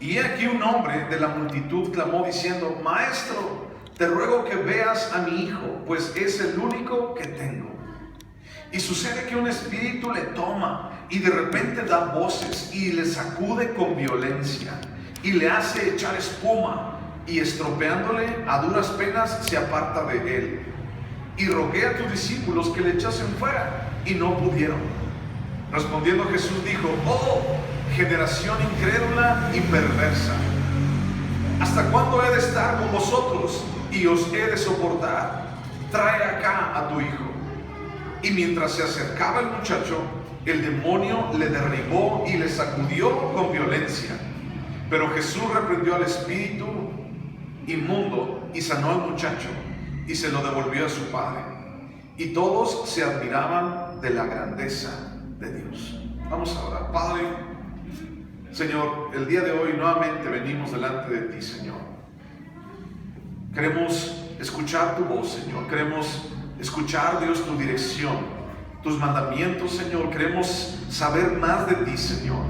Y he aquí un hombre de la multitud clamó diciendo: Maestro, te ruego que veas a mi hijo, pues es el único que tengo. Y sucede que un espíritu le toma y de repente da voces y le sacude con violencia y le hace echar espuma, y estropeándole a duras penas se aparta de él. Y rogué a tus discípulos que le echasen fuera, y no pudieron. Respondiendo Jesús dijo: Oh, generación incrédula y perversa, ¿hasta cuándo he de estar con vosotros y os he de soportar? Trae acá a tu hijo. Y mientras se acercaba el muchacho, el demonio le derribó y le sacudió con violencia. Pero Jesús reprendió al espíritu inmundo y sanó al muchacho y se lo devolvió a su padre. Y todos se admiraban de la grandeza de Dios. Vamos a orar. Padre, Señor, el día de hoy nuevamente venimos delante de ti, Señor. Queremos escuchar tu voz, Señor. Queremos escuchar, Dios, tu dirección, tus mandamientos, Señor. Queremos saber más de ti, Señor.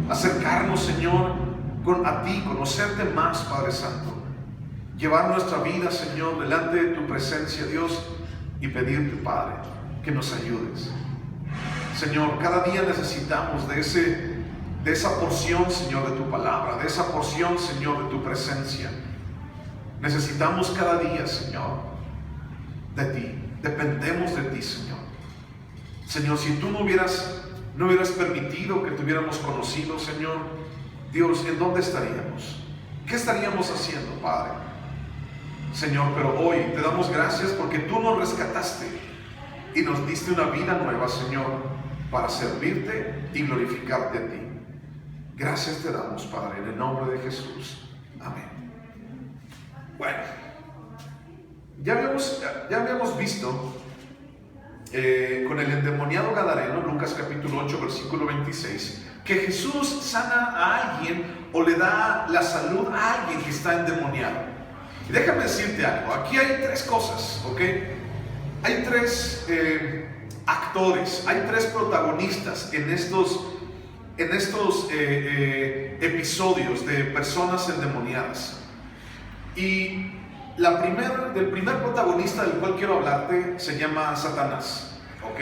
Acercarnos, Señor, a ti, conocerte más, Padre Santo. Llevar nuestra vida, Señor, delante de tu presencia, Dios, y pedirte, Padre, que nos ayudes. Señor, cada día necesitamos de esa porción, Señor, de tu palabra, de esa porción, Señor, de tu presencia. Necesitamos cada día, Señor, de ti. Dependemos de ti, Señor. Señor, si tú no hubieras permitido que te hubiéramos conocido, Señor, Dios, ¿en dónde estaríamos? ¿Qué estaríamos haciendo, Padre? Señor, pero hoy te damos gracias porque tú nos rescataste y nos diste una vida nueva, Señor, para servirte y glorificarte a ti. Gracias te damos, Padre, en el nombre de Jesús. Amén. Bueno, ya habíamos visto con el endemoniado gadareno, Lucas capítulo 8, versículo 26, que Jesús sana a alguien o le da la salud a alguien que está endemoniado. Y déjame decirte algo, aquí hay tres cosas, ¿ok? Hay tres actores, hay tres protagonistas en estos episodios de personas endemoniadas. Y el primer protagonista del cual quiero hablarte se llama Satanás, ¿ok?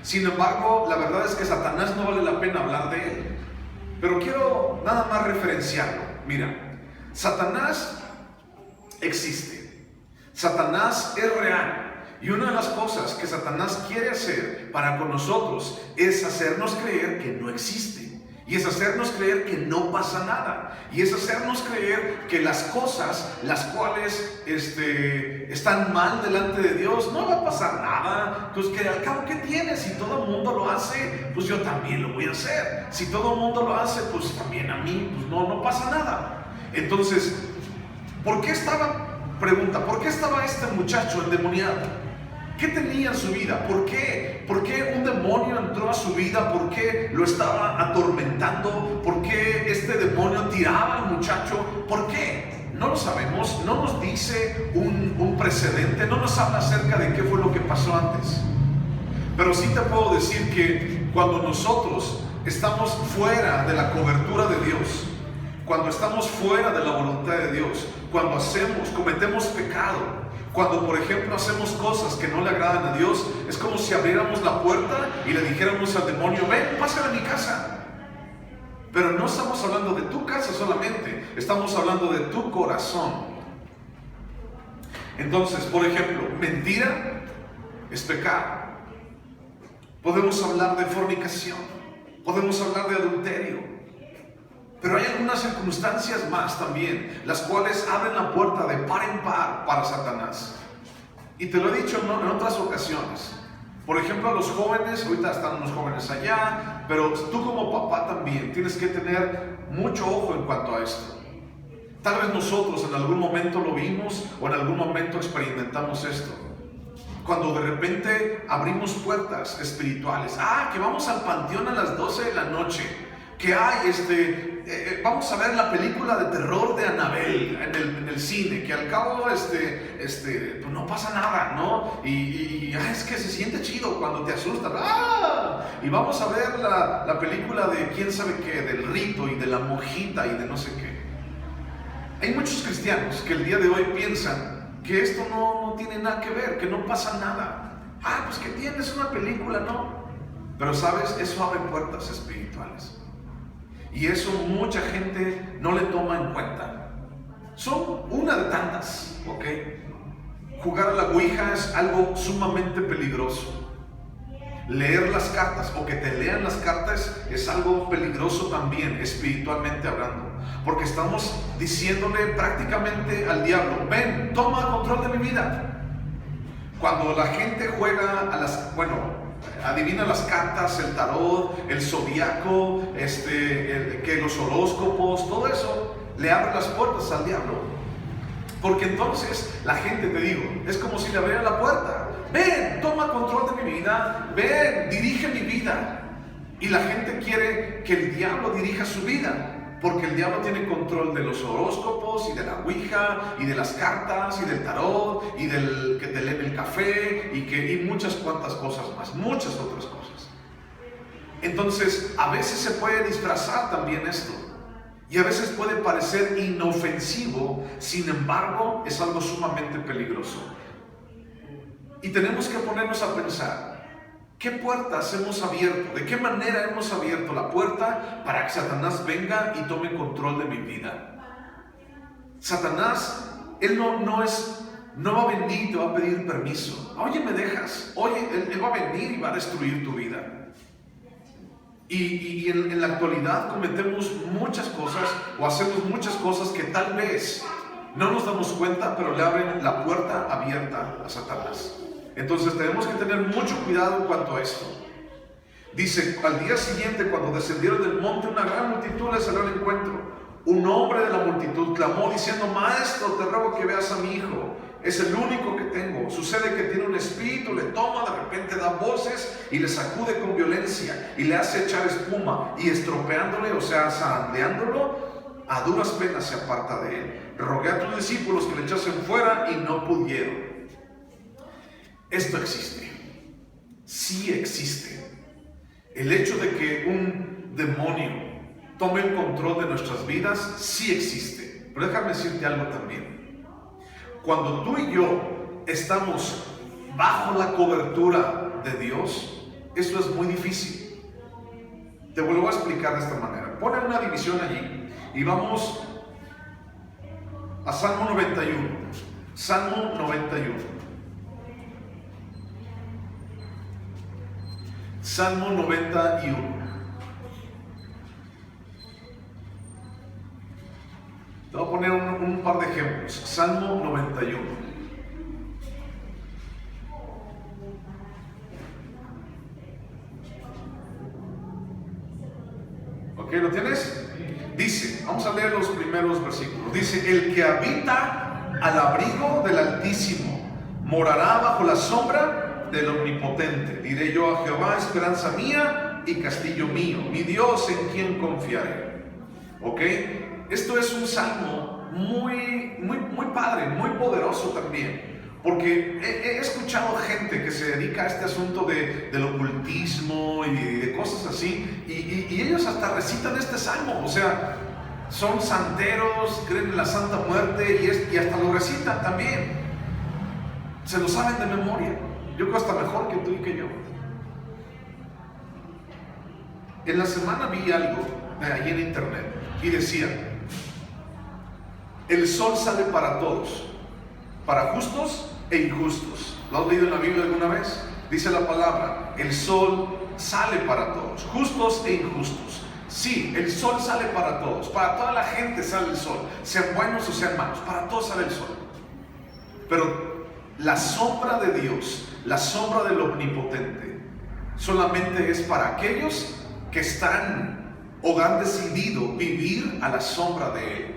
Sin embargo, la verdad es que Satanás no vale la pena hablar de él, pero quiero nada más referenciarlo. Mira, Satanás existe, Satanás es real, y una de las cosas que Satanás quiere hacer para con nosotros es hacernos creer que no existe. Y es hacernos creer que no pasa nada. Y es hacernos creer que las cosas, las cuales están mal delante de Dios, no va a pasar nada. Pues que al cabo, ¿qué tienes? Si todo el mundo lo hace, pues yo también lo voy a hacer. Si todo el mundo lo hace, pues también a mí, pues no pasa nada. Entonces, ¿por qué estaba este muchacho endemoniado? ¿Qué tenía en su vida? ¿Por qué un demonio entró a su vida? ¿Por qué lo estaba atormentando? ¿Por qué este demonio tiraba al muchacho? ¿Por qué? No lo sabemos, no nos dice un precedente, no nos habla acerca de qué fue lo que pasó antes. Pero sí te puedo decir que cuando nosotros estamos fuera de la cobertura de Dios, cuando estamos fuera de la voluntad de Dios, cuando cometemos pecado, cuando por ejemplo hacemos cosas que no le agradan a Dios, es como si abriéramos la puerta y le dijéramos al demonio: ven, pásale a mi casa. Pero no estamos hablando de tu casa solamente, estamos hablando de tu corazón. Entonces, por ejemplo, mentira es pecado. Podemos hablar de fornicación, podemos hablar de adulterio. Pero hay algunas circunstancias más también, las cuales abren la puerta de par en par para Satanás. Y te lo he dicho en otras ocasiones. Por ejemplo, a los jóvenes, ahorita están unos jóvenes allá, pero tú como papá también tienes que tener mucho ojo en cuanto a esto. Tal vez nosotros en algún momento lo vimos o en algún momento experimentamos esto. Cuando de repente abrimos puertas espirituales. Que vamos al panteón a las 12 de la noche. que hay, vamos a ver la película de terror de Annabelle en el cine, que al cabo, pues no pasa nada, ¿no? Es que se siente chido cuando te asustan. ¡Ah! Y vamos a ver la película de quién sabe qué, del rito y de la monjita y de no sé qué. Hay muchos cristianos que el día de hoy piensan que esto no tiene nada que ver, que no pasa nada. Pues que tienes una película, ¿no? Pero sabes, eso abre puertas espirituales. Y eso mucha gente no le toma en cuenta. Son una de tantas, ¿ok? Jugar a la ouija es algo sumamente peligroso. Leer las cartas o que te lean las cartas es algo peligroso también, espiritualmente hablando. Porque estamos diciéndole prácticamente al diablo: ven, toma control de mi vida. Cuando la gente juega adivina las cartas, el tarot, el zodiaco, que los horóscopos, todo eso le abre las puertas al diablo. Porque entonces la gente, te digo, es como si le abriera la puerta. Ven, toma control de mi vida, ven, dirige mi vida. Y la gente quiere que el diablo dirija su vida, porque el diablo tiene control de los horóscopos y de la ouija y de las cartas y del tarot y del que te leen el café y muchas cuantas cosas más, muchas otras cosas. Entonces, a veces se puede disfrazar también esto y a veces puede parecer inofensivo, sin embargo, es algo sumamente peligroso. Y tenemos que ponernos a pensar: ¿qué puertas hemos abierto? ¿De qué manera hemos abierto la puerta para que Satanás venga y tome control de mi vida? Satanás, él no va a venir y te va a pedir permiso. Oye, ¿me dejas? Oye, él va a venir y va a destruir tu vida. Y en la actualidad cometemos muchas cosas o hacemos muchas cosas que tal vez no nos damos cuenta, pero le abren la puerta abierta a Satanás. Entonces tenemos que tener mucho cuidado en cuanto a esto. Dice: al día siguiente, cuando descendieron del monte, una gran multitud les salió al encuentro. Un hombre de la multitud clamó diciendo: Maestro, te ruego que veas a mi hijo. Es el único que tengo. Sucede que tiene un espíritu, le toma, de repente da voces y le sacude con violencia y le hace echar espuma, y estropeándole, o sea, zarandeándolo, a duras penas se aparta de él. Rogué a tus discípulos que le echasen fuera y no pudieron. Esto existe, sí existe. El hecho de que un demonio tome el control de nuestras vidas, sí existe. Pero déjame decirte algo también. Cuando tú y yo estamos bajo la cobertura de Dios, eso es muy difícil. Te vuelvo a explicar de esta manera. Pone una división allí y vamos a Salmo 91. Salmo 91. Salmo 91. Te voy a poner un par de ejemplos. Salmo 91. ¿Ok? ¿Lo tienes? Dice, vamos a leer los primeros versículos. Dice: el que habita al abrigo del Altísimo morará bajo la sombra del Omnipotente. Diré yo a Jehová: esperanza mía y castillo mío, mi Dios en quien confiaré. ¿Ok? Esto es un salmo muy padre, muy poderoso también. Porque he escuchado gente que se dedica a este asunto del ocultismo y de cosas así. Y ellos hasta recitan este salmo. O sea, son santeros, creen en la Santa Muerte y hasta lo recitan también. Se lo saben de memoria. Yo creo hasta mejor que tú y que yo. En la semana vi algo ahí en internet y decía: el sol sale para todos, para justos e injustos. ¿Lo has leído en la Biblia alguna vez? Dice la palabra: el sol sale para todos, justos e injustos. Sí, el sol sale para todos, para toda la gente sale el sol, sean buenos o sean malos, para todos sale el sol. Pero la sombra de Dios, la sombra del Omnipotente, solamente es para aquellos que están o han decidido vivir a la sombra de Él.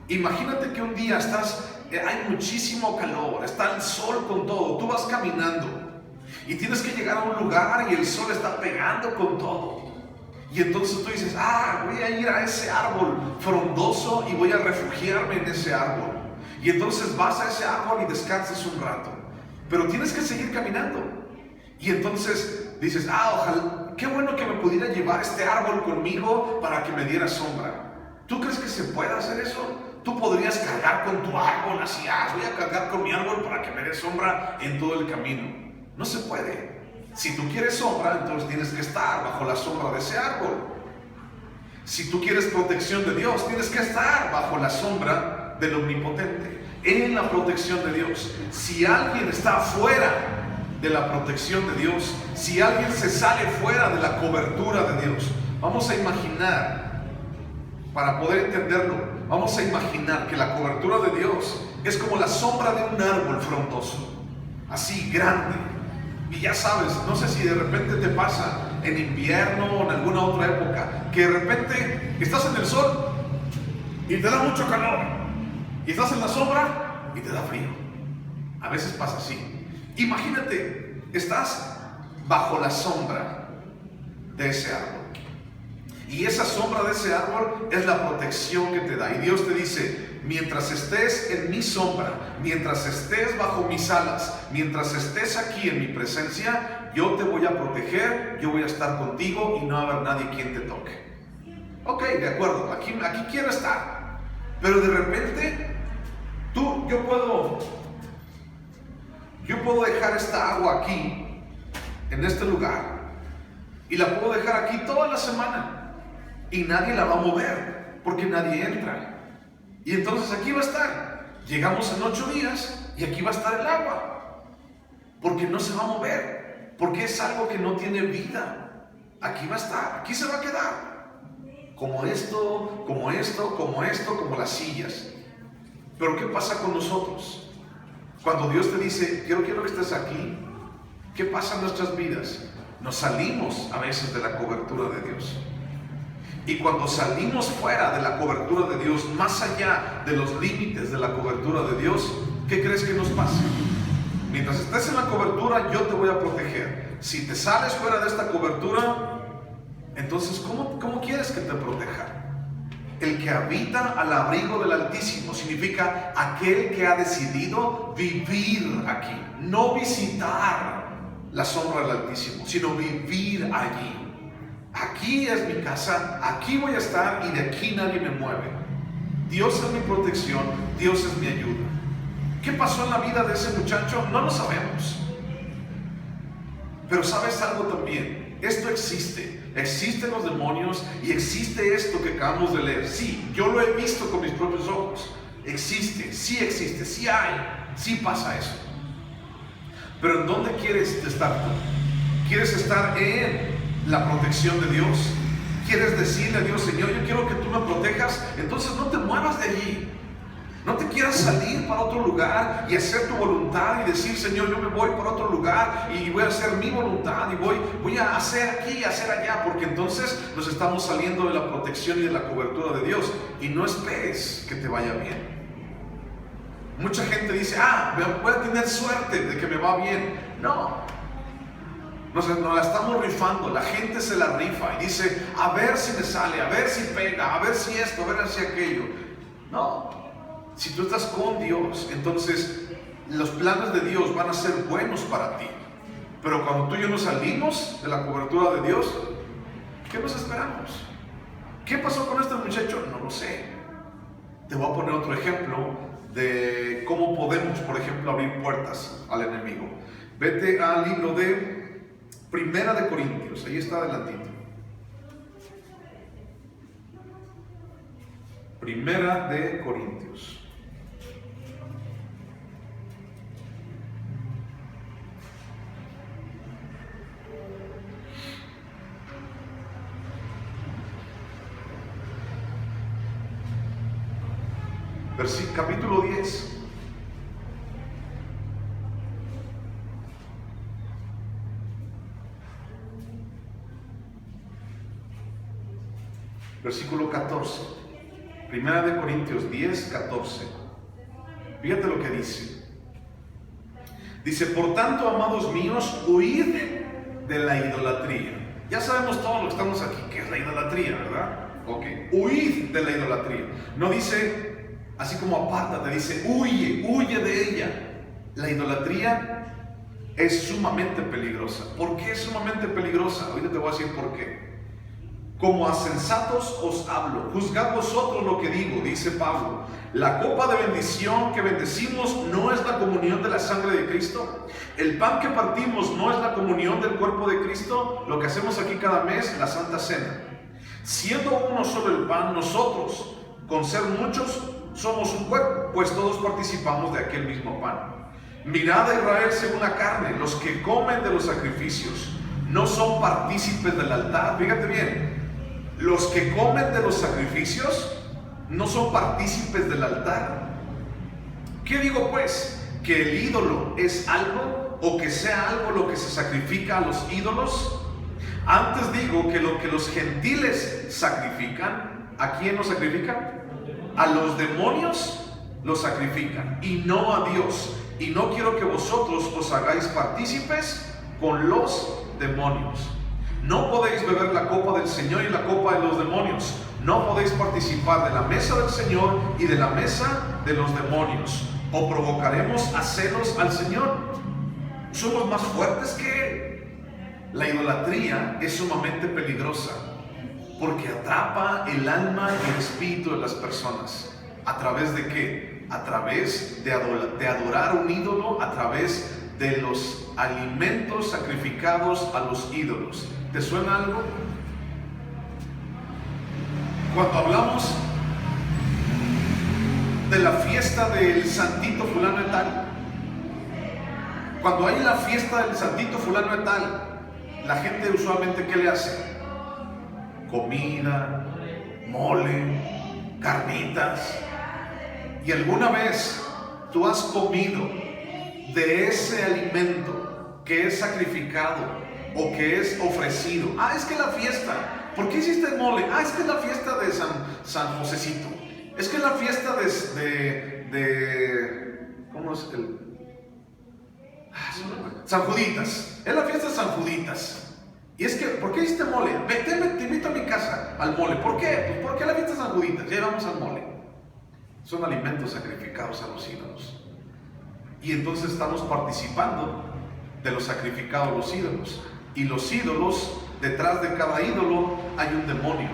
Imagínate que un día hay muchísimo calor, está el sol con todo, tú vas caminando y tienes que llegar a un lugar y el sol está pegando con todo. Y entonces tú dices, voy a ir a ese árbol frondoso y voy a refugiarme en ese árbol. Y entonces vas a ese árbol y descansas un rato. Pero tienes que seguir caminando. Y entonces dices, ojalá, qué bueno que me pudiera llevar este árbol conmigo para que me diera sombra. ¿Tú crees que se puede hacer eso? Tú podrías cargar con tu árbol así, voy a cargar con mi árbol para que me dé sombra en todo el camino. No se puede. Si tú quieres sombra, entonces tienes que estar bajo la sombra de ese árbol. Si tú quieres protección de Dios, tienes que estar bajo la sombra del Omnipotente, en la protección de Dios. Si alguien está fuera de la protección de Dios, si alguien se sale fuera de la cobertura de Dios, vamos a imaginar, para poder entenderlo, vamos a imaginar que la cobertura de Dios es como la sombra de un árbol frondoso, así grande. Y ya sabes, no sé si de repente te pasa en invierno o en alguna otra época, que de repente estás en el sol y te da mucho calor, y estás en la sombra y te da frío. A veces pasa así. Imagínate, estás bajo la sombra de ese árbol, y esa sombra de ese árbol es la protección que te da. Y Dios te dice, mientras estés en mi sombra, mientras estés bajo mis alas, mientras estés aquí en mi presencia, yo te voy a proteger, yo voy a estar contigo y no va a haber nadie quien te toque. Ok, de acuerdo, aquí quiero estar. Pero de repente, yo puedo dejar esta agua aquí, en este lugar, y la puedo dejar aquí toda la semana. Y nadie la va a mover, porque nadie entra. Y entonces aquí va a estar. Llegamos en 8 días y aquí va a estar el agua, porque no se va a mover, porque es algo que no tiene vida. Aquí va a estar, aquí se va a quedar. Como esto, como esto, como esto, como las sillas. Pero ¿qué pasa con nosotros? Cuando Dios te dice, quiero que estés aquí, ¿qué pasa en nuestras vidas? Nos salimos a veces de la cobertura de Dios. Y cuando salimos fuera de la cobertura de Dios, más allá de los límites de la cobertura de Dios, ¿qué crees que nos pasa? Mientras estés en la cobertura, yo te voy a proteger. Si te sales fuera de esta cobertura, entonces ¿cómo quieres que te proteja? El que habita al abrigo del Altísimo significa aquel que ha decidido vivir aquí, no visitar la sombra del Altísimo, sino vivir allí. Aquí es mi casa, aquí voy a estar y de aquí nadie me mueve. Dios es mi protección, Dios es mi ayuda. ¿Qué pasó en la vida de ese muchacho? No lo sabemos. Pero ¿sabes algo también? Esto existe. Existen los demonios y existe esto que acabamos de leer. Sí, yo lo he visto con mis propios ojos. Existe, sí hay, sí pasa eso. Pero ¿en dónde quieres estar tú? ¿Quieres estar en la protección de Dios? ¿Quieres decirle a Dios, Señor, yo quiero que tú me protejas? Entonces no te muevas de allí. No te quieras salir para otro lugar y hacer tu voluntad y decir, Señor, yo me voy para otro lugar y voy a hacer mi voluntad y voy a hacer aquí y hacer allá, porque entonces nos estamos saliendo de la protección y de la cobertura de Dios. Y no esperes que te vaya bien. Mucha gente dice, voy a tener suerte de que me va bien. No. Nos la estamos rifando, la gente se la rifa y dice, a ver si me sale, a ver si pega, a ver si esto, a ver si aquello. No, si tú estás con Dios, entonces los planes de Dios van a ser buenos para ti. Pero cuando tú y yo nos salimos de la cobertura de Dios, ¿qué nos esperamos? ¿Qué pasó con este muchacho? No lo sé. Te voy a poner otro ejemplo de cómo podemos, por ejemplo, abrir puertas al enemigo. Vete al libro de Primera de Corintios, ahí está adelantito. Primera de Corintios. Capítulo 10. Versículo 14. Primera de Corintios 10, 14. Fíjate lo que dice. Dice, por tanto, amados míos, huid de la idolatría. Ya sabemos todos los que estamos aquí, que es la idolatría, ¿verdad? Ok, huid de la idolatría. No dice, así como apártate, dice, huye de ella. La idolatría es sumamente peligrosa. ¿Por qué es sumamente peligrosa? Ahorita te voy a decir por qué. Como a sensatos os hablo, juzgad vosotros lo que digo, dice Pablo. La copa de bendición que bendecimos no es la comunión de la sangre de Cristo. El pan que partimos no es la comunión del cuerpo de Cristo. Lo que hacemos aquí cada mes, la Santa Cena. Siendo uno solo el pan, nosotros, con ser muchos, somos un cuerpo, pues todos participamos de aquel mismo pan. Mirad a Israel según la carne, los que comen de los sacrificios no son partícipes del altar. Fíjate bien, los que comen de los sacrificios no son partícipes del altar. ¿Qué digo pues? ¿Que el ídolo es algo o que sea algo lo que se sacrifica a los ídolos? Antes digo que lo que los gentiles sacrifican, ¿a quién lo sacrifican? A los demonios lo sacrifican y no a Dios. Y no quiero que vosotros os hagáis partícipes con los demonios. No podéis beber la copa del Señor y la copa de los demonios. No podéis participar de la mesa del Señor y de la mesa de los demonios. O provocaremos a celos al Señor. Somos más fuertes que Él. La idolatría es sumamente peligrosa porque atrapa el alma y el espíritu de las personas. ¿A través de qué? A través de adorar un ídolo, a través de los alimentos sacrificados a los ídolos. ¿Te suena algo? Cuando hablamos de la fiesta del santito fulano de tal, cuando hay la fiesta del santito fulano de tal, la gente usualmente ¿qué le hace? Comida, mole, carnitas. ¿Y alguna vez tú has comido de ese alimento que es sacrificado o que es ofrecido? Ah, es que la fiesta. ¿Por qué hiciste el mole? Ah, es que es la fiesta de San Josecito. Es que es la fiesta de ¿cómo es el? San Juditas. Es la fiesta de San Juditas. Y es que, ¿por qué hiciste mole? Te invito a mi casa al mole. ¿Por qué? Pues porque es la fiesta de San Juditas. Ya vamos al mole. Son alimentos sacrificados a los ídolos. Y entonces estamos participando de lo sacrificado a los ídolos. Y los ídolos, detrás de cada ídolo hay un demonio.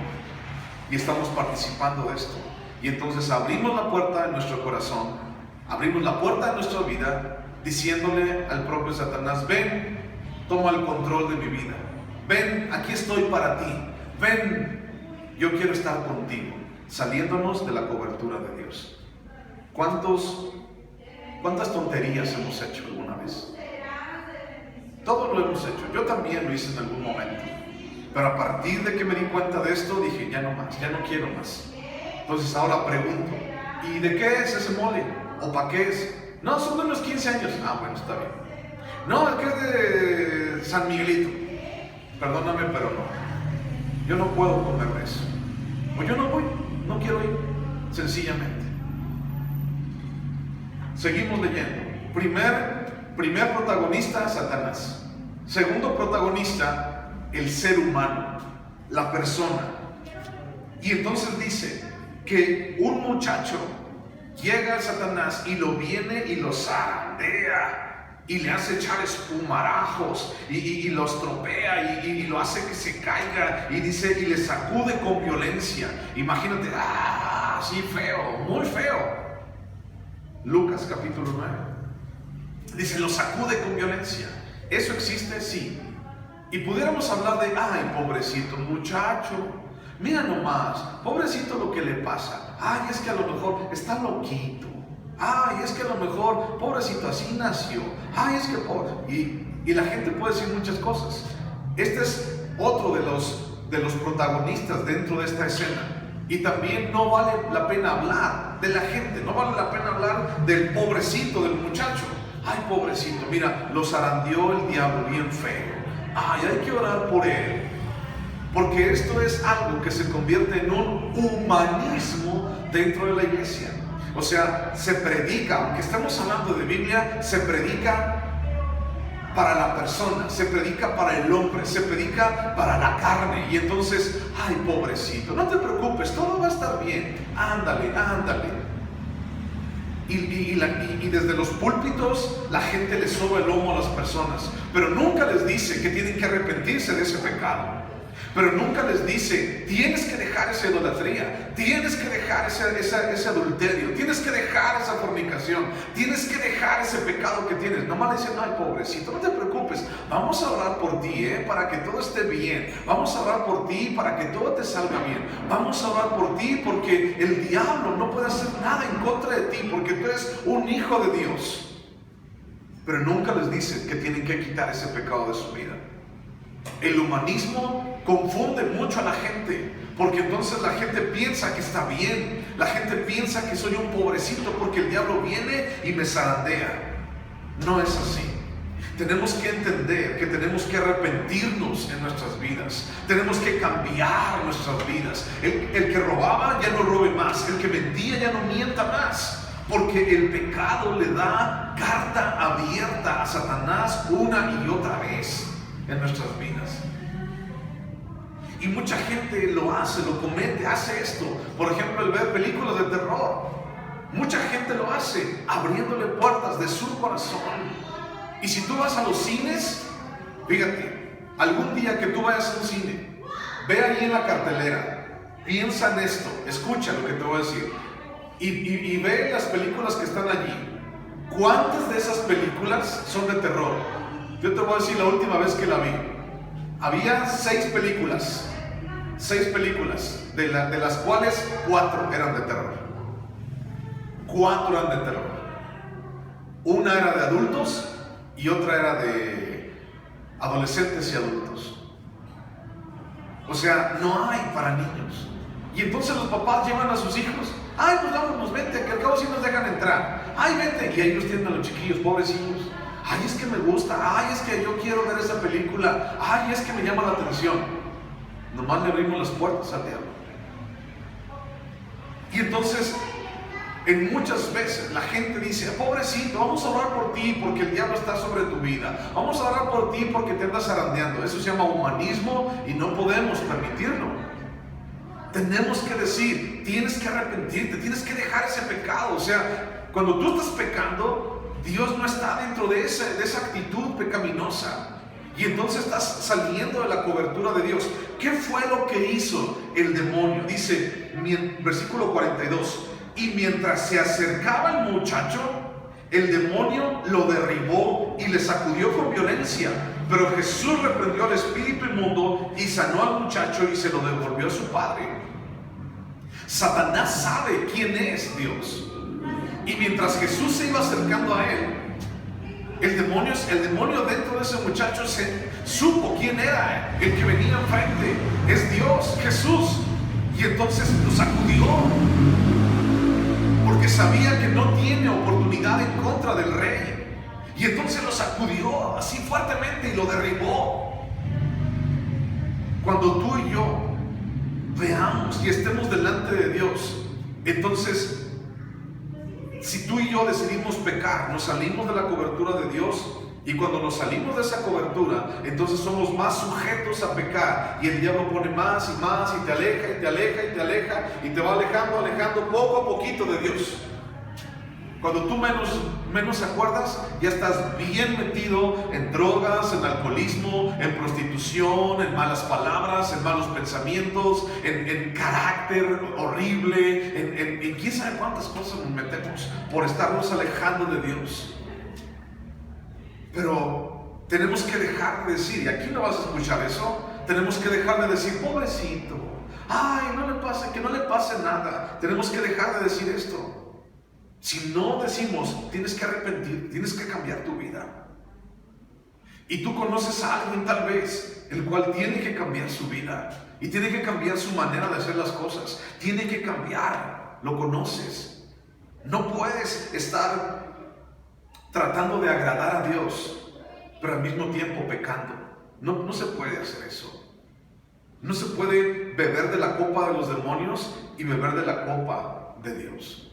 Y estamos participando de esto. Y entonces abrimos la puerta de nuestro corazón, abrimos la puerta de nuestra vida, diciéndole al propio Satanás: ven, toma el control de mi vida. Ven, aquí estoy para ti. Ven, yo quiero estar contigo. Saliéndonos de la cobertura de Dios. ¿Cuántas tonterías hemos hecho alguna vez? Todos lo hemos hecho. Yo también lo hice en algún momento. Pero a partir de que me di cuenta de esto, dije, ya no más, ya no quiero más. Entonces ahora pregunto, ¿y de qué es ese mole? ¿O para qué es? No, son de unos 15 años. Ah, bueno, está bien. No, es que es de San Miguelito. Perdóname, pero no. Yo no puedo comer de eso. O yo no voy, no quiero ir. Sencillamente. Seguimos leyendo. Primer protagonista, Satanás. Segundo protagonista, el ser humano, la persona. Y entonces dice que un muchacho llega a Satanás y lo viene y lo zarandea y le hace echar espumarajos y lo estropea y lo hace que se caiga y dice y le sacude con violencia. Imagínate, así feo, muy feo. Lucas capítulo 9 dice, lo sacude con violencia. ¿Eso existe? Sí. Y pudiéramos hablar de, ay, pobrecito muchacho, mira nomás, pobrecito lo que le pasa. Ay, es que a lo mejor está loquito. Ay, es que a lo mejor, pobrecito, así nació. Ay, es que pobre. Y la gente puede decir muchas cosas. Este es otro de los protagonistas dentro de esta escena. Y también no vale la pena hablar de la gente, no vale la pena hablar del pobrecito, del muchacho. Ay, pobrecito, mira, lo zarandeó el diablo bien feo. Ay, hay que orar por él. Porque esto es algo que se convierte en un humanismo dentro de la iglesia. O sea, se predica, aunque estamos hablando de Biblia, se predica para la persona, se predica para el hombre, se predica para la carne. Y entonces, ay, pobrecito, no te preocupes, todo va a estar bien, ándale, ándale. Y desde los púlpitos la gente le soba el lomo a las personas, pero nunca les dice que tienen que arrepentirse de ese pecado. Pero nunca les dice, tienes que dejar esa idolatría, tienes que dejar ese adulterio, tienes que dejar esa fornicación, tienes que dejar ese pecado que tienes. Nomás le dicen, ay, pobrecito, no te preocupes, vamos a orar por ti, para que todo esté bien. Vamos a orar por ti para que todo te salga bien. Vamos a orar por ti porque el diablo no puede hacer nada en contra de ti, porque tú eres un hijo de Dios. Pero nunca les dicen que tienen que quitar ese pecado de su vida. El humanismo confunde mucho a la gente, porque entonces la gente piensa que está bien, la gente piensa que soy un pobrecito porque el diablo viene y me zarandea. No es así. Tenemos que entender que tenemos que arrepentirnos en nuestras vidas, tenemos que cambiar nuestras vidas. El que robaba ya no robe más, el que mentía ya no mienta más, porque el pecado le da carta abierta a Satanás una y otra vez en nuestras vidas. Y mucha gente lo hace, lo comete, hace esto. Por ejemplo, el ver películas de terror. Mucha gente lo hace abriéndole puertas de su corazón. Y si tú vas a los cines, fíjate, algún día que tú vayas a un cine, ve ahí en la cartelera, piensa en esto, escucha lo que te voy a decir, y ve las películas que están allí. ¿Cuántas de esas películas son de terror? Yo te voy a decir la última vez que la vi. Había 6 películas, de las cuales 4 eran de terror. 4 eran de terror. Una era de adultos y otra era de adolescentes y adultos. O sea, no hay para niños. Y entonces los papás llevan a sus hijos. Ay, pues vámonos, vente, que al cabo sí nos dejan entrar. Ay, vente. Y ahí los tienen a los chiquillos, pobrecitos. Ay, es que me gusta, ay, es que yo quiero ver esa película, ay, es que me llama la atención. Nomás le abrimos las puertas al diablo. Y entonces, en muchas veces la gente dice, pobrecito, vamos a orar por ti porque el diablo está sobre tu vida. Vamos a orar por ti porque te andas zarandeando. Eso se llama humanismo y no podemos permitirlo. Tenemos que decir, tienes que arrepentirte, tienes que dejar ese pecado. O sea, cuando tú estás pecando, Dios no está dentro de esa actitud pecaminosa. Y entonces estás saliendo de la cobertura de Dios. ¿Qué fue lo que hizo el demonio? Dice, versículo 42. Y mientras se acercaba el muchacho, el demonio lo derribó y le sacudió con violencia. Pero Jesús reprendió al espíritu inmundo y sanó al muchacho y se lo devolvió a su padre. Satanás sabe quién es Dios. Y mientras Jesús se iba acercando a él, el demonio dentro de ese muchacho supo quién era el que venía enfrente. Es Dios, Jesús. Y entonces lo sacudió, porque sabía que no tiene oportunidad en contra del rey. Y entonces lo sacudió así fuertemente y lo derribó. Cuando tú y yo veamos y estemos delante de Dios, entonces, si tú y yo decidimos pecar, nos salimos de la cobertura de Dios, y cuando nos salimos de esa cobertura, entonces somos más sujetos a pecar, y el diablo pone más y más, y te aleja, y te aleja, y te aleja, y te va alejando poco a poquito de Dios. Cuando tú menos acuerdas, ya estás bien metido en drogas, en alcoholismo, en prostitución, en malas palabras, en malos pensamientos, en carácter horrible, en quién sabe cuántas cosas nos metemos por estarnos alejando de Dios. Pero tenemos que dejar de decir, y aquí no vas a escuchar eso, tenemos que dejar de decir, pobrecito, ay, que no le pase nada. Tenemos que dejar de decir esto. Si no decimos, tienes que arrepentir, tienes que cambiar tu vida. Y tú conoces a alguien tal vez, el cual tiene que cambiar su vida. Y tiene que cambiar su manera de hacer las cosas. Tiene que cambiar, lo conoces. No puedes estar tratando de agradar a Dios, pero al mismo tiempo pecando. No se puede hacer eso. No se puede beber de la copa de los demonios y beber de la copa de Dios.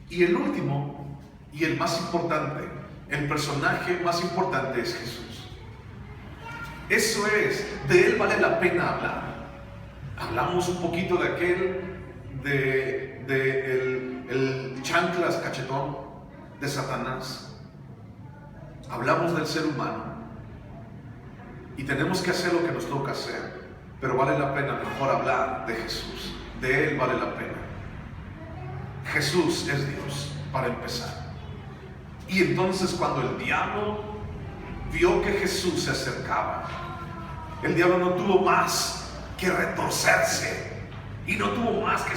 Y el último y el más importante el personaje más importante es Jesús. Eso es, de Él vale la pena hablar. Hablamos un poquito de aquel, el chanclas cachetón de Satanás. Hablamos del ser humano y tenemos que hacer lo que nos toca hacer, pero vale la pena mejor hablar de Jesús. De Él vale la pena. Jesús es Dios, para empezar. Y entonces cuando el diablo vio que Jesús se acercaba, el diablo no tuvo más que retorcerse y no tuvo más que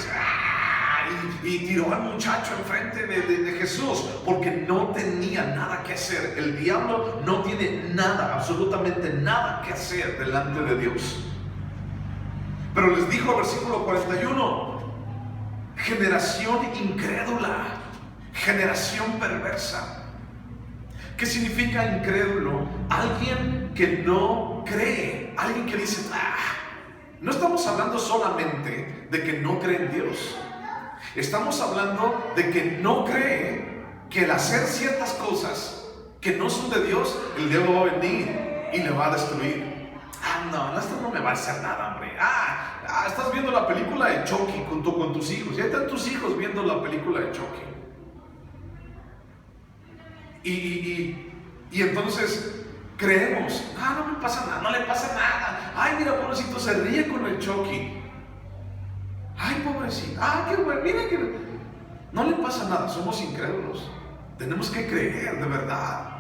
y tiró al muchacho enfrente de Jesús, porque no tenía nada que hacer. El diablo no tiene nada, absolutamente nada que hacer delante de Dios. Pero les dijo, versículo 41, generación incrédula, generación perversa. ¿Qué significa incrédulo? Alguien que no cree, alguien que dice, no estamos hablando solamente de que no cree en Dios. Estamos hablando de que no cree que al hacer ciertas cosas que no son de Dios, el diablo va a venir y le va a destruir. No, esto no me va a hacer nada, hombre. Estás viendo la película de Chucky junto con tus hijos. Ya están tus hijos viendo la película de Chucky. Y entonces creemos, no me pasa nada, no le pasa nada. Ay, mira, pobrecito, se ríe con el Chucky. Ay, pobrecito, qué bueno, mira que no le pasa nada. Somos incrédulos. Tenemos que creer de verdad.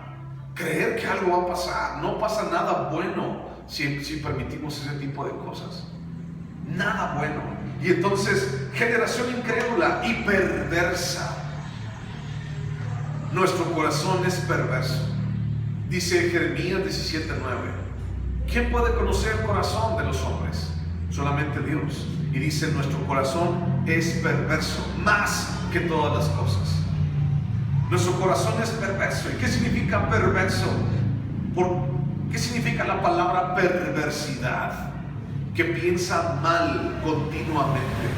Creer que algo va a pasar. No pasa nada bueno si permitimos ese tipo de cosas. Nada bueno. Y entonces, generación incrédula y perversa. Nuestro corazón es perverso. Dice Jeremías 17:9. ¿Quién puede conocer el corazón de los hombres? Solamente Dios. Y dice, nuestro corazón es perverso, más que todas las cosas. Nuestro corazón es perverso. ¿Y qué significa perverso? ¿Qué significa la palabra perversidad? Que piensa mal continuamente,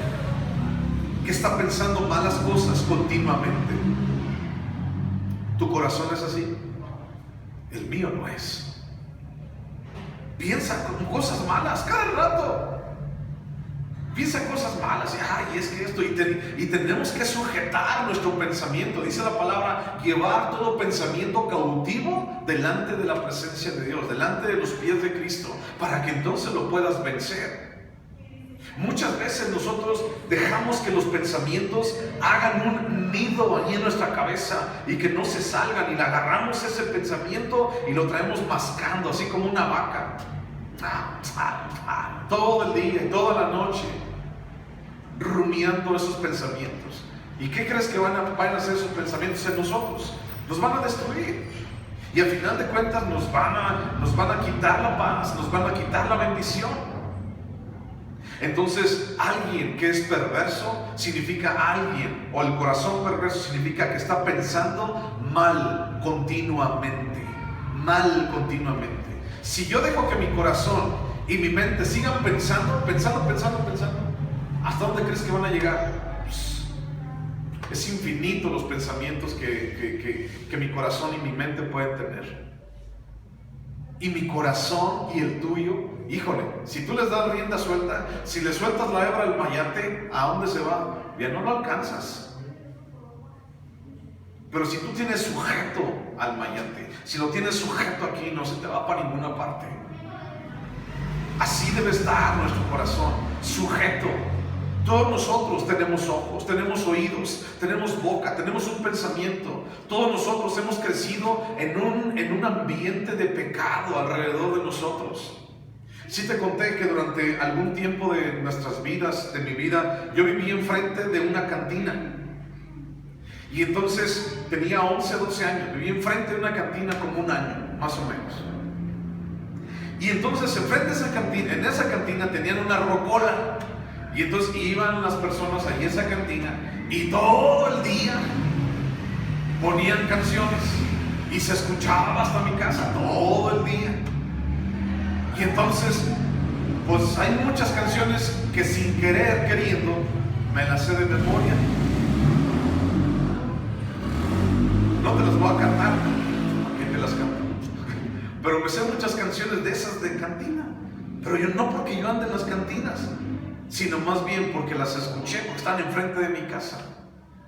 que está pensando malas cosas continuamente. ¿Tu corazón es así? El mío no es. Piensa con cosas malas cada rato. Piensa cosas malas y es que esto, y tenemos que sujetar nuestro pensamiento. Dice la palabra, llevar todo pensamiento cautivo delante de la presencia de Dios, delante de los pies de Cristo, para que entonces lo puedas vencer. Muchas veces nosotros dejamos que los pensamientos hagan un nido allí en nuestra cabeza y que no se salgan, y le agarramos ese pensamiento y lo traemos mascando, así como una vaca. Todo el día y toda la noche rumiando esos pensamientos. ¿Y qué crees que van a hacer esos pensamientos en nosotros? Nos van a destruir, y al final de cuentas nos van a quitar la paz, nos van a quitar la bendición. Entonces, alguien que es perverso significa alguien, o el corazón perverso significa que está pensando mal continuamente. Si yo dejo que mi corazón y mi mente sigan pensando, ¿hasta dónde crees que van a llegar? Es infinito los pensamientos que mi corazón y mi mente pueden tener. Y mi corazón y el tuyo, híjole, si tú les das rienda suelta, si le sueltas la hebra al mayate, ¿a dónde se va? Ya no lo alcanzas. Pero si tú tienes sujeto al mayate, si lo tienes sujeto aquí, no se te va para ninguna parte. Así debe estar nuestro corazón, sujeto. Todos nosotros tenemos ojos, tenemos oídos, tenemos boca, tenemos un pensamiento. Todos nosotros hemos crecido en un ambiente de pecado alrededor de nosotros. Sí te conté que durante algún tiempo de nuestras vidas, de mi vida, yo viví enfrente de una cantina. Y entonces tenía 11, 12 años, viví enfrente de una cantina como un año, más o menos. Y entonces enfrente de esa cantina, en esa cantina tenían una rocola. Y entonces iban las personas allí a esa cantina y todo el día ponían canciones y se escuchaba hasta mi casa todo el día. Y entonces, pues hay muchas canciones que sin querer, queriendo, me las sé de memoria. No te las voy a cantar, pero me sé muchas canciones de esas de cantina. Pero yo no porque yo ande en las cantinas, sino más bien porque las escuché, porque están enfrente de mi casa.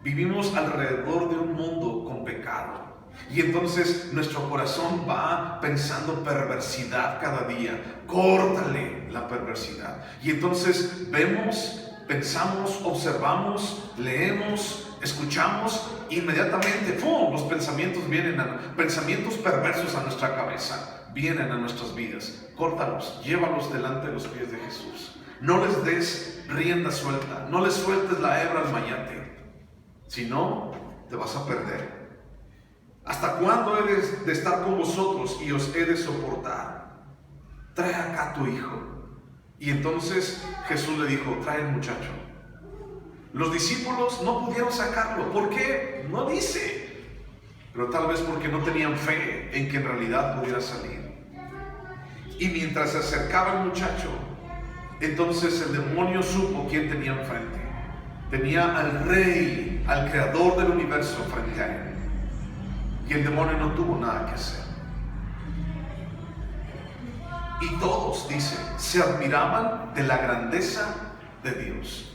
Vivimos alrededor de un mundo con pecado. Y entonces nuestro corazón va pensando perversidad cada día. Córtale la perversidad. Y entonces vemos, pensamos, observamos, leemos, escuchamos, inmediatamente ¡pum! Los pensamientos vienen, pensamientos perversos a nuestra cabeza, vienen a nuestras vidas. Córtalos, llévalos delante de los pies de Jesús. No les des rienda suelta, no les sueltes la hebra al mayate. Si no, te vas a perder. ¿Hasta cuándo he de estar con vosotros y os he de soportar? Trae acá a tu hijo. Y entonces Jesús le dijo, trae el muchacho. Los discípulos no pudieron sacarlo. ¿Por qué? No dice. Pero tal vez porque no tenían fe en que en realidad pudiera salir. Y mientras se acercaba el muchacho, entonces el demonio supo quién tenía enfrente. Tenía al rey, al creador del universo frente a él. Y el demonio no tuvo nada que hacer. Y todos, dice, se admiraban de la grandeza de Dios.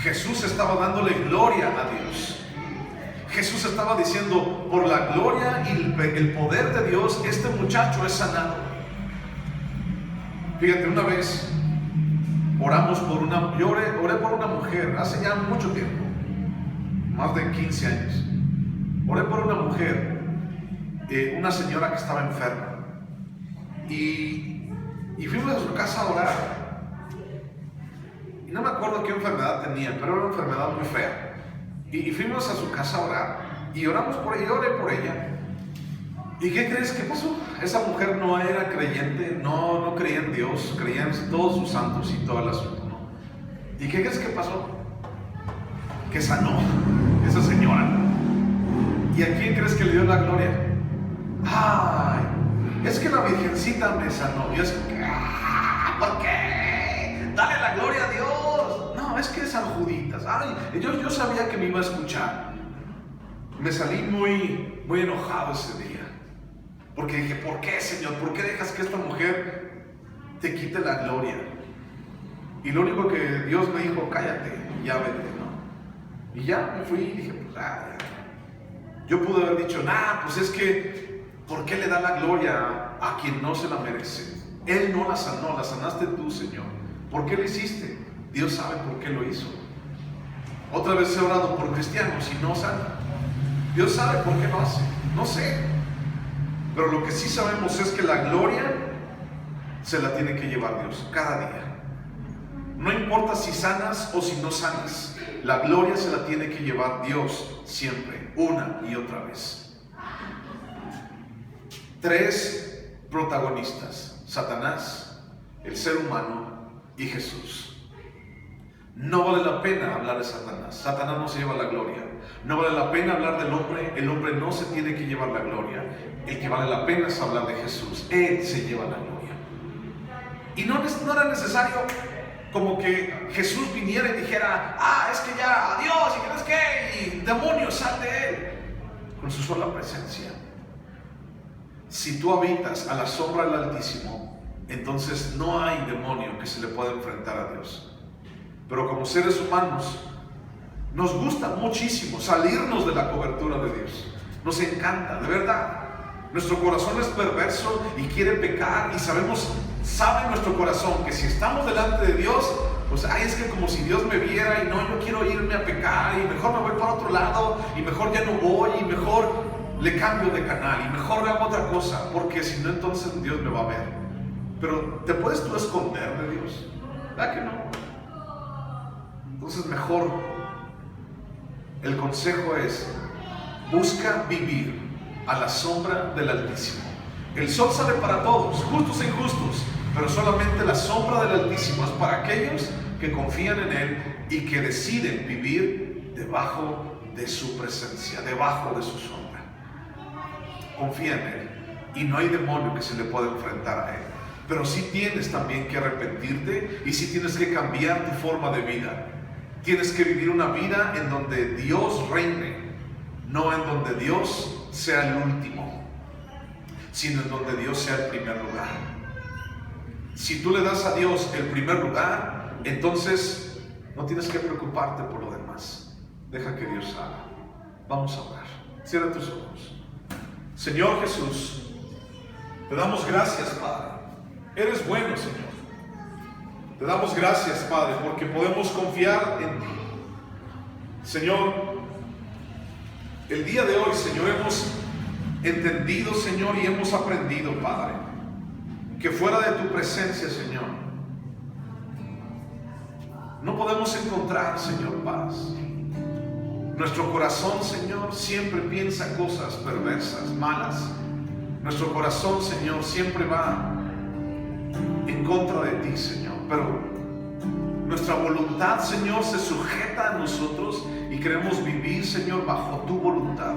Jesús estaba dándole gloria a Dios. Jesús estaba diciendo, por la gloria y el poder de Dios, este muchacho es sanado. Fíjate, una vez oramos por yo oré por una mujer hace ya mucho tiempo, más de 15 años. Oré por una mujer, una señora que estaba enferma, y fuimos a su casa a orar. Y no me acuerdo qué enfermedad tenía, pero era una enfermedad muy fea. Y fuimos a su casa a orar, y oramos por ella, oré por ella. ¿Y qué crees que pasó? Esa mujer no era creyente, no creía en Dios, creía en todos sus santos y todo el asunto, ¿no? ¿Y qué crees que pasó? Que sanó esa señora. ¿Y a quién crees que le dio la gloria? ¡Ay! Es que la Virgencita me sanó. Y es que, ¿por qué? Dale la gloria a Dios. No, es que es San Juditas. Ay, yo sabía que me iba a escuchar. Me salí muy enojado ese día. Porque dije, ¿por qué, Señor? ¿Por qué dejas que esta mujer te quite la gloria? Y lo único que Dios me dijo, cállate, ya vete, ¿no? Y ya me fui y dije, pues, ya. Yo pude haber dicho, pues es que, ¿por qué le da la gloria a quien no se la merece? Él no la sanó, la sanaste tú, Señor. ¿Por qué lo hiciste? Dios sabe por qué lo hizo. Otra vez he orado por cristianos y no sana. Dios sabe por qué lo hace, no sé. Pero lo que sí sabemos es que la gloria se la tiene que llevar Dios cada día. No importa si sanas o si no sanas, la gloria se la tiene que llevar Dios siempre, una y otra vez. 3 protagonistas: Satanás, el ser humano y Jesús. No vale la pena hablar de Satanás. Satanás no se lleva la gloria. No vale la pena hablar del hombre. El hombre no se tiene que llevar la gloria. El que vale la pena es hablar de Jesús. Él se lleva la gloria. Y no era necesario como que Jesús viniera y dijera, es que ya, adiós, y crees que, y demonio, sal de él. Con su sola presencia. Si tú habitas a la sombra del Altísimo, entonces no hay demonio que se le pueda enfrentar a Dios. Pero como seres humanos, nos gusta muchísimo salirnos de la cobertura de Dios. Nos encanta, de verdad. Nuestro corazón es perverso y quiere pecar, y sabe nuestro corazón que si estamos delante de Dios, pues es que como si Dios me viera y no, yo quiero irme a pecar y mejor me voy para otro lado y mejor ya no voy y mejor le cambio de canal y mejor hago otra cosa, porque si no entonces Dios me va a ver. Pero ¿te puedes tú esconder de Dios? ¿Verdad que no? Entonces mejor, el consejo es, busca vivir a la sombra del Altísimo. El sol sale para todos, justos e injustos, pero solamente la sombra del Altísimo es para aquellos que confían en Él y que deciden vivir debajo de su presencia, debajo de su sombra. Confía en Él y no hay demonio que se le pueda enfrentar a Él. Pero sí tienes también que arrepentirte y sí tienes que cambiar tu forma de vida. Tienes que vivir una vida en donde Dios reine, no en donde Dios sea el último. sino en donde Dios sea el primer lugar. Si tú le das a Dios el primer lugar, entonces no tienes que preocuparte por lo demás. Deja que Dios haga. Vamos a orar. Cierra tus ojos. Señor Jesús, te damos gracias, Padre. Eres bueno, Señor. Te damos gracias, Padre, porque podemos confiar en ti. Señor, el día de hoy, Señor, hemos entendido, Señor, y hemos aprendido, Padre, que fuera de tu presencia, Señor, no podemos encontrar, Señor, paz. Nuestro corazón, Señor, siempre piensa cosas perversas, malas. Nuestro corazón, Señor, siempre va en contra de ti, Señor. Pero nuestra voluntad, Señor, se sujeta a nosotros y queremos vivir, Señor, bajo tu voluntad.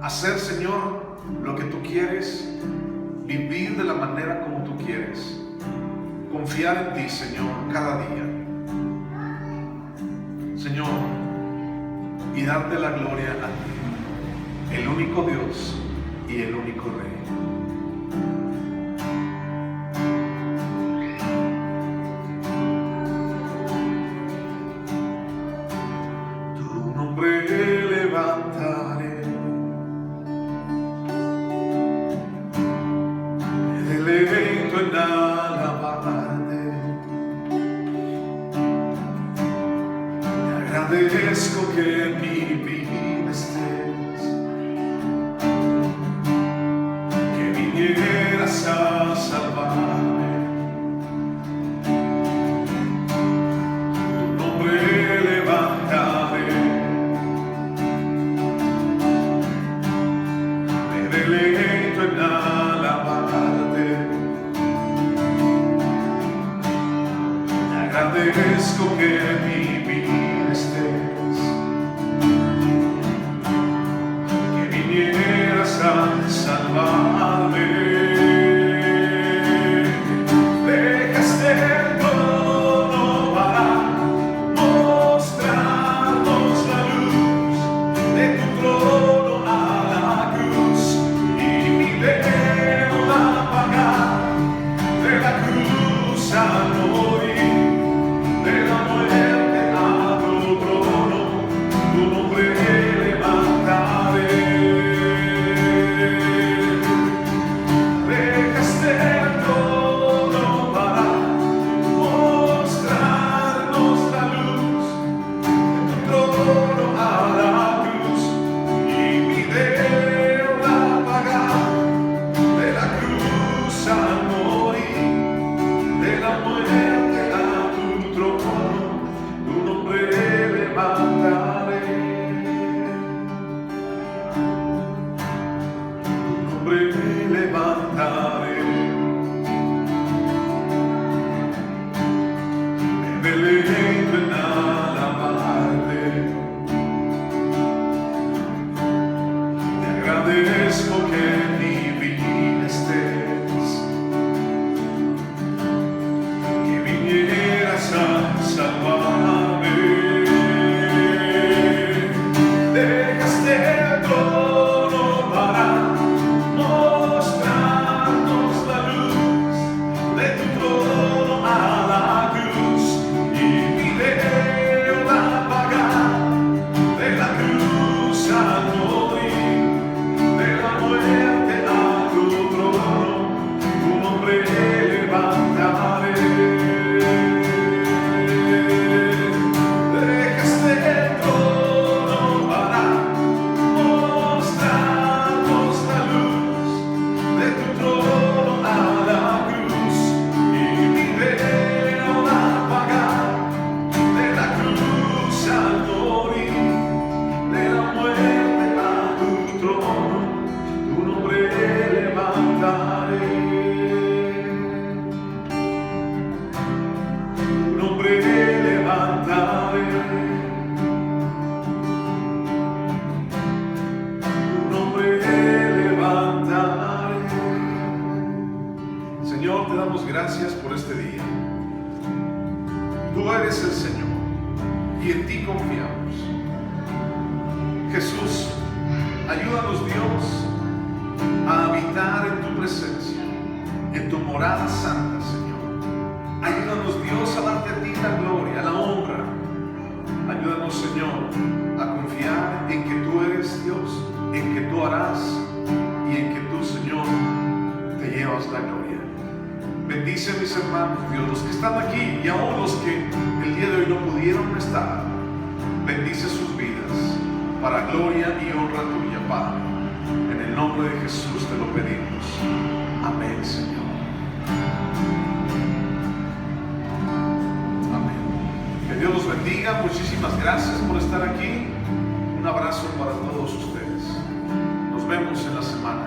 Hacer, Señor, lo que tú quieres, vivir de la manera como tú quieres. Confiar en ti, Señor, cada día. Señor, y darte la gloria a ti, el único Dios y el único Rey. Tu nombre levantaré, me deleito en alabarte. Te agradezco que en mi vida estés, que vinieras a salvarme. Tu nombre levantaré, me deleito en alabarte. Te agradezco que en mi vida estés, que vinieras a salvarme. Dejaste el trono para mostrarnos la luz de tu trono a la cruz, y mi deuda pagar de la cruz al morir, de la muerte a tu trono, tu nombre levantaré. Dejaste el trono para mostrarnos la luz de tu trono a la cruz, y mi deuda pagar de la cruz al morir, de la muerte a tu trono, tu nombre levantaré. Tu nombre levantaré, me deleito en alabarte. Te agradezco que en mi vida estés, que vinieras a salvarme. Dejaste el trono para mostrarnos la luz de tu trono a la cruz, y mi deuda pagar de la cruz al morir, de la muerte a tu trono, tu nombre levantaré. Dejaste el trono para mostrarnos la luz de tu trono a la cruz, y mi deuda pagar de la cruz al morir, de la muerte a tu trono, tu nombre levantaré. Tu nombre levantaré, tu nombre levantaré. Señor, te damos gracias por este día. Tú eres el Señor y en ti confiamos. Jesús, ayúdanos, Dios, a habitar en tu presencia, en tu morada santa, Señor. Ayúdanos, Dios, a darte a ti la gloria, la honra. Ayúdanos, Señor, a confiar en que tú eres Dios, en que tú harás y en que tú, Señor, te llevas la gloria. Bendice a mis hermanos, Dios, los que están aquí y aún los que el día de hoy no pudieron estar. Bendice sus vidas para gloria y honra tuya, Padre. En el nombre de Jesús te lo pedimos. Amén, Señor. Amén. Que Dios los bendiga. Muchísimas gracias por estar aquí. Un abrazo para todos ustedes. Nos vemos en la semana.